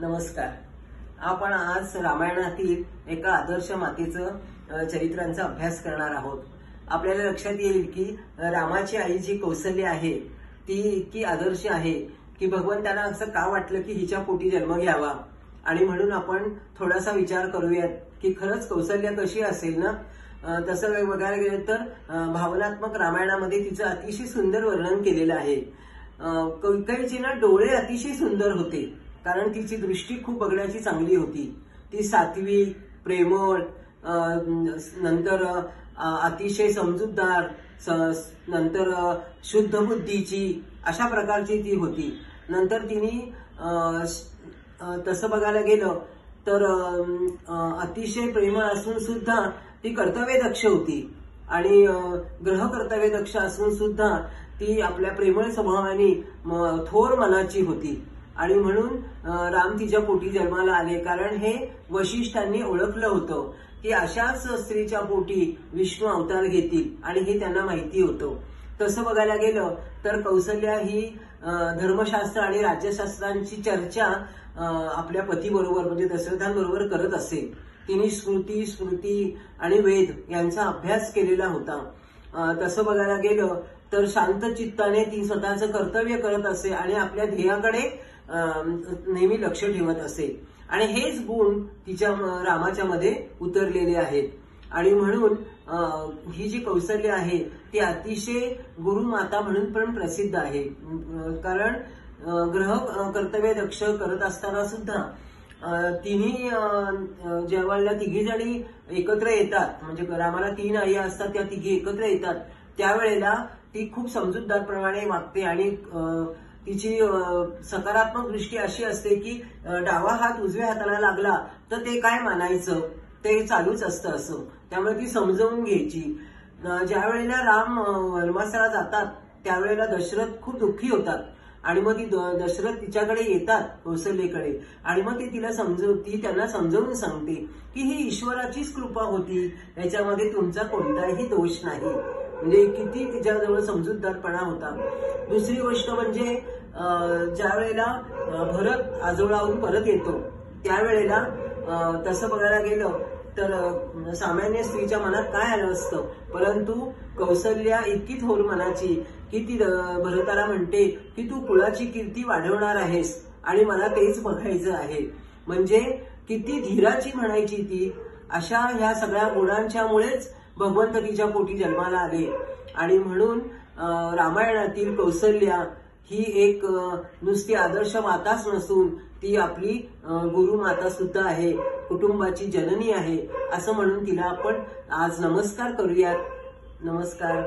नमस्कार. आपण आज रामायणातील एका आदर्श मातेचं चरित्रांचा अभ्यास करणार आहोत. आपल्याला लक्षात येईल की रामाची आई जी कौसल्य आहे ती इतकी आदर्श आहे की भगवंतांना असं का वाटलं की हिच्या पोटी जन्म घ्यावा, आणि म्हणून आपण थोडासा विचार करूयात की खरंच कौसल्य कशी असेल ना. तसं बघायला गेलं तर भावनात्मक रामायणामध्ये तिचं अतिशय सुंदर वर्णन केलेलं आहे. कैकेयीचे ना डोळे अतिशय सुंदर होते, कारण तिची दृष्टी खूप बघण्याची चांगली होती. ती सात्विक, प्रेमळ, नंतर अतिशय समजूतदार, नंतर शुद्ध बुद्धीची अशा प्रकारची ती होती. नंतर तिने तसं बघायला गेलं तर अतिशय प्रेमळ असून सुद्धा ती कर्तव्यदक्ष होती, आणि ग्रह कर्तव्यदक्ष असून सुद्धा ती आपल्या प्रेमळ स्वभावाने थोर मनाची होती. आणि म्हणून राम तिच्या पोटी जन्माला आले, कारण हे वशिष्ठांनी ओळखलं होतं की अशाच स्त्रीच्या पोटी विष्णू अवतार घेतील, आणि हे त्यांना माहिती होतं. तसं बघायला गेलं तर कौसल्या ही धर्मशास्त्र आणि राज्यशास्त्रांची चर्चा आपल्या पतीबरोबर म्हणजे दशरथांबरोबर करत असे. तिने स्मृती आणि वेद यांचा अभ्यास केलेला होता. तसं बघायला गेलं तर शांत चित्ताने ती स्वतःचं कर्तव्य करत असे आणि आपल्या ध्येयाकडे नेहमी लक्ष ठेवत असे, आणि हेच गुण तिच्या रामाच्या मध्ये उतरलेले आहेत. आणि म्हणून ही जी कौसल्य आहे ती अतिशय गुरुमाता म्हणून पण प्रसिद्ध आहे. कारण ग्रह कर्तव्य दक्ष करत असताना सुद्धा तिन्ही जेव्हा तिघी जणी एकत्र येतात, म्हणजे रामाला 3 आई असतात, त्या तिघी एकत्र येतात, त्यावेळेला ती खूप समजूतदारप्रमाणे वागते. आणि तिची सकारात्मक दृष्टी अशी असते की डावा हात उजव्या हाताला लागला तर ते काय मानायचं, ते चालूच असतं असं. त्यामुळे ती समजवून घ्यायची. ज्या वेळेला राम वनवासाला जातात त्यावेळेला दशरथ खूप दुःखी होतात, आणि मग ती दशरथ तिच्याकडे येतात कौसल्येकडे, आणि मग ती त्यांना समजवून सांगते की ही ईश्वराचीच कृपा होती, याच्यामध्ये तुमचा कोणताही दोष नाही. म्हणजे किती तिच्याजवळ समजूतदारपणा होता. दुसरी गोष्ट म्हणजे ज्या वेळेला भरत आजोळावरून परत येतो त्यावेळेला तसं बघायला गेलं तर सामान्य स्त्रीच्या मनात काय आलं असतं, परंतु कौसल्या इतकी थोर मनाची की ती भरताला म्हणते की तू कुळाची कीर्ती वाढवणार आहेस आणि मला तेच बघायचं आहे. म्हणजे किती धीराची म्हणायची ती. अशा ह्या सगळ्या गुणांच्यामुळेच भगवंत तिच्या पोटी जन्माला आले. आणि म्हणून रामायणातील कौसल्या ही एक नुसती आदर्श माताच नसून ती आपली गुरुमाता सुद्धा आहे, कुटुंबाची जननी आहे, असं म्हणून तिला आपण आज नमस्कार करूयात. नमस्कार.